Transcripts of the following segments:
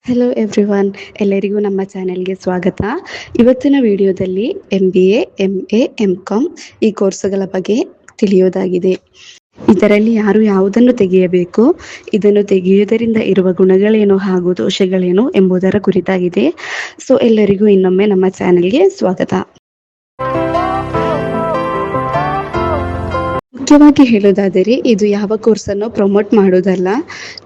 Hello everyone, ಎಲ್ಲರಿಗೂ ನಮ್ಮ ಚಾನೆಲ್ಗೆ ಸ್ವಾಗತ. ಇವತ್ತಿನ ವಿಡಿಯೋದಲ್ಲಿ MBA, MA, MCOM ಈ ಕೋರ್ಸುಗಳ ಬಗ್ಗೆ ತಿಳಿಯೋದಾಗಿದೆ. ಇದರಲ್ಲಿ ಯಾರು ಯಾವುದನ್ನು ತೆಗೆಯಬೇಕು, ಇದನ್ನು ತೆಗೆಯುವುದರಿಂದ ಇರುವ ಗುಣಗಳೇನು ಹಾಗೂ ದೋಷಗಳೇನು ಎಂಬುದರ ಕುರಿತಾಗಿದೆ. ಸೊ ಎಲ್ಲರಿಗೂ ಇನ್ನೊಮ್ಮೆ ನಮ್ಮ ಚಾನೆಲ್ಗೆ ಸ್ವಾಗತ. ಮುಖ್ಯವಾಗಿ ಹೇಳೋದಾದರೆ ಇದು ಯಾವ ಕೋರ್ಸನ್ನು ಪ್ರಮೋಟ್ ಮಾಡೋದಲ್ಲ.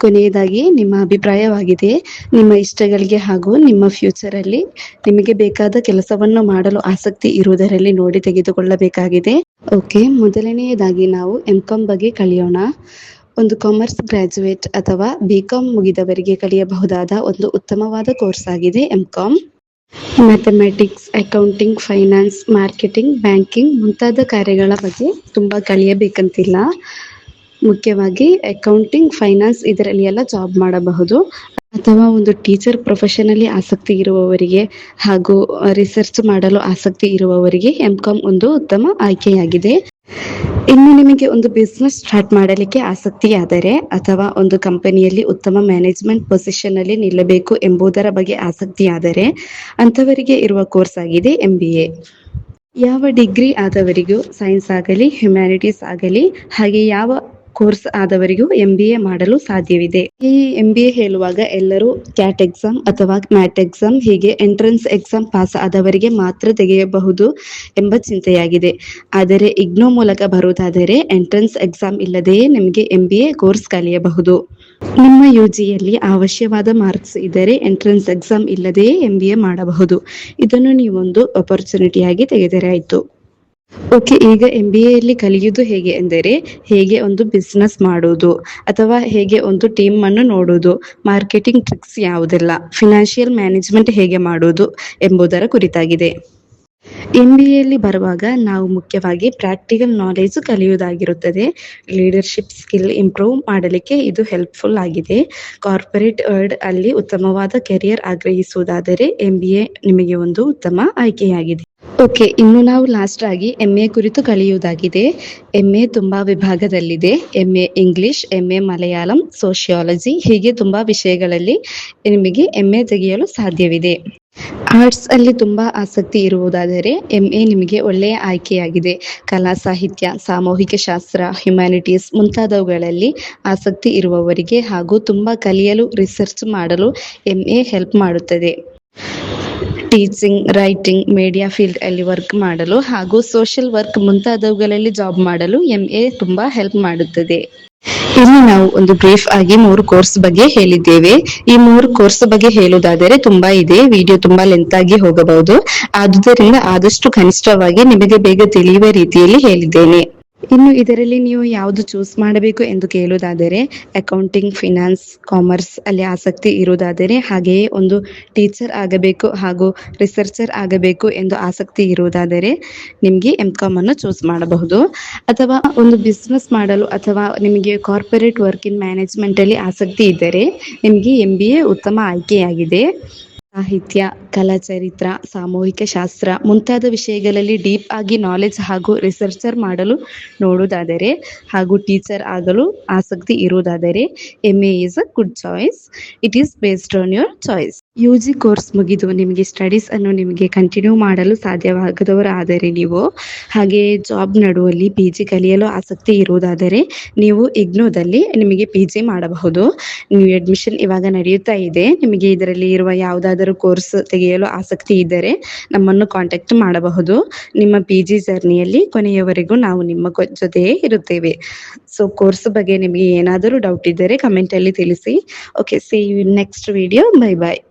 ಕೊನೆಯದಾಗಿ ನಿಮ್ಮ ಅಭಿಪ್ರಾಯವಾಗಿದೆ. ನಿಮ್ಮ ಇಷ್ಟಗಳಿಗೆ ಹಾಗೂ ನಿಮ್ಮ ಫ್ಯೂಚರಲ್ಲಿ ನಿಮಗೆ ಬೇಕಾದ ಕೆಲಸವನ್ನು ಮಾಡಲು ಆಸಕ್ತಿ ಇರುವುದರಲ್ಲಿ ನೋಡಿ ತೆಗೆದುಕೊಳ್ಳಬೇಕಾಗಿದೆ. ಓಕೆ, ಮೊದಲನೆಯದಾಗಿ ನಾವು MCOM ಬಗ್ಗೆ ಕಲಿಯೋಣ. ಒಂದು ಕಾಮರ್ಸ್ ಗ್ರಾಜ್ಯುಯೇಟ್ ಅಥವಾ BCom ಮುಗಿದವರಿಗೆ ಕಲಿಯಬಹುದಾದ ಒಂದು ಉತ್ತಮವಾದ ಕೋರ್ಸ್ ಆಗಿದೆ MCOM. Mathematics, accounting, finance, marketing, banking ಮುಂತಾದ ಕಾರ್ಯಗಳ ಬಗ್ಗೆ ತುಂಬ ಕಲಿಯಬೇಕಂತಿಲ್ಲ. ಮುಖ್ಯವಾಗಿ ಅಕೌಂಟಿಂಗ್, ಫೈನಾನ್ಸ್ ಇದರಲ್ಲಿ ಎಲ್ಲ ಜಾಬ್ ಮಾಡಬಹುದು. ಅಥವಾ ಒಂದು ಟೀಚರ್ ಪ್ರೊಫೆಷನಲ್ಲಿ ಆಸಕ್ತಿ ಇರುವವರಿಗೆ ಹಾಗೂ ರಿಸರ್ಚ್ ಮಾಡಲು ಆಸಕ್ತಿ ಇರುವವರಿಗೆ MCOM ಒಂದು ಉತ್ತಮ ಆಯ್ಕೆಯಾಗಿದೆ. ಇನ್ನು ನಿಮಗೆ ಒಂದು ಬಿಸ್ನೆಸ್ ಸ್ಟಾರ್ಟ್ ಮಾಡಲಿಕ್ಕೆ ಆಸಕ್ತಿಯಾದರೆ ಅಥವಾ ಒಂದು ಕಂಪನಿಯಲ್ಲಿ ಉತ್ತಮ ಮ್ಯಾನೇಜ್ಮೆಂಟ್ ಪೊಸಿಷನ್ ಅಲ್ಲಿ ನಿಲ್ಲಬೇಕು ಎಂಬುದರ ಬಗ್ಗೆ ಆಸಕ್ತಿಯಾದರೆ ಅಂಥವರಿಗೆ ಇರುವ ಕೋರ್ಸ್ ಆಗಿದೆ MBA. ಯಾವ ಡಿಗ್ರಿ ಆದವರಿಗೂ, ಸೈನ್ಸ್ ಆಗಲಿ ಹ್ಯುಮ್ಯಾನಿಟೀಸ್ ಆಗಲಿ, ಹಾಗೆ ಯಾವ ಕೋರ್ಸ್ ಆದವರಿಗೂ MBA ಮಾಡಲು ಸಾಧ್ಯವಿದೆ. ಈ MBA ಹೇಳುವಾಗ ಎಲ್ಲರೂ ಕ್ಯಾಟ್ ಎಕ್ಸಾಮ್ ಅಥವಾ ಮ್ಯಾಟ್ ಎಕ್ಸಾಮ್ ಹೀಗೆ ಎಂಟ್ರೆನ್ಸ್ ಎಕ್ಸಾಮ್ ಪಾಸ್ ಆದವರಿಗೆ ಮಾತ್ರ ತೆಗೆಯಬಹುದು ಎಂಬ ಚಿಂತೆಯಾಗಿದೆ. ಆದರೆ IGNOU ಮೂಲಕ ಬರುವುದಾದರೆ ಎಂಟ್ರೆನ್ಸ್ ಎಕ್ಸಾಮ್ ಇಲ್ಲದೆಯೇ ನಿಮಗೆ MBA ಕೋರ್ಸ್ ಕಲಿಯಬಹುದು. ನಿಮ್ಮ UGಯಲ್ಲಿ ಅವಶ್ಯವಾದ ಮಾರ್ಕ್ಸ್ ಇದ್ದರೆ ಎಂಟ್ರೆನ್ಸ್ ಎಕ್ಸಾಮ್ ಇಲ್ಲದೆಯೇ MBA ಮಾಡಬಹುದು. ಇದನ್ನು ನೀವೊಂದು ಅಪರ್ಚುನಿಟಿಯಾಗಿ ತೆಗೆದರೆ ಆಯಿತು. ಓಕೆ, ಈಗ MBAಯಲ್ಲಿ ಕಲಿಯುವುದು ಹೇಗೆ ಎಂದರೆ ಹೇಗೆ ಒಂದು ಬಿಸ್ನೆಸ್ ಮಾಡುವುದು ಅಥವಾ ಹೇಗೆ ಒಂದು ಟೀಮ್ ಅನ್ನು ನೋಡುವುದು, ಮಾರ್ಕೆಟಿಂಗ್ ಟ್ರಿಕ್ಸ್ ಯಾವುದೆಲ್ಲ, ಫಿನಾನ್ಷಿಯಲ್ ಮ್ಯಾನೇಜ್ಮೆಂಟ್ ಹೇಗೆ ಮಾಡುವುದು ಎಂಬುದರ ಕುರಿತಾಗಿದೆ. MBAಯಲ್ಲಿ ಬರುವಾಗ ನಾವು ಮುಖ್ಯವಾಗಿ ಪ್ರಾಕ್ಟಿಕಲ್ ನಾಲೆಜ್ ಕಲಿಯುವುದಾಗಿರುತ್ತದೆ. ಲೀಡರ್ಶಿಪ್ ಸ್ಕಿಲ್ ಇಂಪ್ರೂವ್ ಮಾಡಲಿಕ್ಕೆ ಇದು ಹೆಲ್ಪ್ಫುಲ್ ಆಗಿದೆ. ಕಾರ್ಪೊರೇಟ್ ವರ್ಲ್ಡ್ ಅಲ್ಲಿ ಉತ್ತಮವಾದ ಕೆರಿಯರ್ ಆಗ್ರಹಿಸುವುದಾದರೆ MBA ನಿಮಗೆ ಒಂದು ಉತ್ತಮ ಆಯ್ಕೆಯಾಗಿದೆ. ಓಕೆ, ಇನ್ನು ನಾವು ಲಾಸ್ಟ್ ಆಗಿ MA ಕುರಿತು ಕಲಿಯುವುದಾಗಿದೆ. MA ತುಂಬಾ ವಿಭಾಗದಲ್ಲಿದೆ. MA English, MA Malayalam, sociology ಹೀಗೆ ತುಂಬಾ ವಿಷಯಗಳಲ್ಲಿ ನಿಮಗೆ MA ತೆಗೆಯಲು ಸಾಧ್ಯವಿದೆ. ಆರ್ಟ್ಸ್ ಅಲ್ಲಿ ತುಂಬಾ ಆಸಕ್ತಿ ಇರುವುದಾದರೆ MA ನಿಮಗೆ ಒಳ್ಳೆಯ ಆಯ್ಕೆಯಾಗಿದೆ. ಕಲಾ, ಸಾಹಿತ್ಯ, ಸಾಮೂಹಿಕ ಶಾಸ್ತ್ರ, ಹ್ಯುಮ್ಯಾನಿಟೀಸ್ ಮುಂತಾದವುಗಳಲ್ಲಿ ಆಸಕ್ತಿ ಇರುವವರಿಗೆ ಹಾಗೂ ತುಂಬಾ ಕಲಿಯಲು, ರಿಸರ್ಚ್ ಮಾಡಲು MA ಹೆಲ್ಪ್ ಮಾಡುತ್ತದೆ. ಟೀಚಿಂಗ್, ರೈಟಿಂಗ್, ಮೀಡಿಯಾ ಫೀಲ್ಡ್ ಅಲ್ಲಿ ವರ್ಕ್ ಮಾಡಲು ಹಾಗೂ ಸೋಷಿಯಲ್ ವರ್ಕ್ ಮುಂತಾದವುಗಳಲ್ಲಿ ಜಾಬ್ ಮಾಡಲು MA ತುಂಬಾ ಹೆಲ್ಪ್ ಮಾಡುತ್ತದೆ. ಇಲ್ಲಿ ನಾವು ಒಂದು ಬ್ರೀಫ್ ಆಗಿ 3 ಕೋರ್ಸ್ ಬಗ್ಗೆ ಹೇಳಿದ್ದೇವೆ. ಈ 3 ಕೋರ್ಸ್ ಬಗ್ಗೆ ಹೇಳುವುದಾದರೆ ತುಂಬಾ ಇದೆ, ವಿಡಿಯೋ ತುಂಬಾ ಲೆಂತ್ ಆಗಿ ಹೋಗಬಹುದು. ಆದುದರಿಂದ ಆದಷ್ಟು ಕನಿಷ್ಠವಾಗಿ ನಿಮಗೆ ಬೇಗ ತಿಳಿಯುವ ರೀತಿಯಲ್ಲಿ ಹೇಳಿದ್ದೇನೆ. ಇನ್ನು ಇದರಲ್ಲಿ ನೀವು ಯಾವುದು ಚೂಸ್ ಮಾಡಬೇಕು ಎಂದು ಕೇಳುವುದಾದರೆ ಅಕೌಂಟಿಂಗ್, ಫಿನಾನ್ಸ್, ಕಾಮರ್ಸ್ ಅಲ್ಲಿ ಆಸಕ್ತಿ ಇರುವುದಾದರೆ, ಹಾಗೆಯೇ ಒಂದು ಟೀಚರ್ ಆಗಬೇಕು ಹಾಗೂ ರಿಸರ್ಚರ್ ಆಗಬೇಕು ಎಂದು ಆಸಕ್ತಿ ಇರುವುದಾದರೆ ನಿಮಗೆ MCOM ಅನ್ನು ಚೂಸ್ ಮಾಡಬಹುದು. ಅಥವಾ ಒಂದು ಬಿಸ್ನೆಸ್ ಮಾಡಲು ಅಥವಾ ನಿಮಗೆ ಕಾರ್ಪೊರೇಟ್ ವರ್ಕ್ ಇನ್ ಮ್ಯಾನೇಜ್ಮೆಂಟ್ ಅಲ್ಲಿ ಆಸಕ್ತಿ ಇದ್ದರೆ ನಿಮಗೆ MBA ಉತ್ತಮ ಆಯ್ಕೆಯಾಗಿದೆ. ಸಾಹಿತ್ಯ, ಕಲಾ, ಚರಿತ್ರ, ಸಾಮೂಹಿಕ ಶಾಸ್ತ್ರ ಮುಂತಾದ ವಿಷಯಗಳಲ್ಲಿ ಡೀಪ್ ಆಗಿ ನಾಲೆಜ್ ಹಾಗೂ ರಿಸರ್ಚರ್ ಮಾಡಲು ನೋಡುವುದಾದರೆ ಹಾಗೂ ಟೀಚರ್ ಆಗಲು ಆಸಕ್ತಿ ಇರುವುದಾದರೆ MA is a good choice. It is based on your choice. UG course ಮುಗಿದು ನಿಮಗೆ ಸ್ಟಡೀಸ್ ಅನ್ನು ನಿಮಗೆ ಕಂಟಿನ್ಯೂ ಮಾಡಲು ಸಾಧ್ಯವಾಗದವರು ಆದರೆ ನೀವು, ಹಾಗೆಯೇ ಜಾಬ್ ನಡುವಲ್ಲಿ PG ಕಲಿಯಲು ಆಸಕ್ತಿ ಇರುವುದಾದರೆ ನೀವು IGNOUದಲ್ಲಿ ನಿಮಗೆ PG ಮಾಡಬಹುದು. ನೀವು ಅಡ್ಮಿಷನ್ ಇವಾಗ ನಡೆಯುತ್ತಾ ಇದೆ. ನಿಮಗೆ ಇದರಲ್ಲಿ ಇರುವ ಯಾವುದಾದರೂ ಕೋರ್ಸ್ ತೆಗೆಯಲು ಆಸಕ್ತಿ ಇದ್ದರೆ ನಮ್ಮನ್ನು ಕಾಂಟ್ಯಾಕ್ಟ್ ಮಾಡಬಹುದು. ನಿಮ್ಮ PG ಜರ್ನಿಯಲ್ಲಿ ಕೊನೆಯವರೆಗೂ ನಾವು ನಿಮ್ಮ ಜೊತೆಯೇ ಇರುತ್ತೇವೆ. ಸೊ ಕೋರ್ಸ್ ಬಗ್ಗೆ ನಿಮಗೆ ಏನಾದರೂ ಡೌಟ್ ಇದ್ದರೆ ಕಮೆಂಟ್ ಅಲ್ಲಿ ತಿಳಿಸಿ. Okay, see you in next video. Bye bye.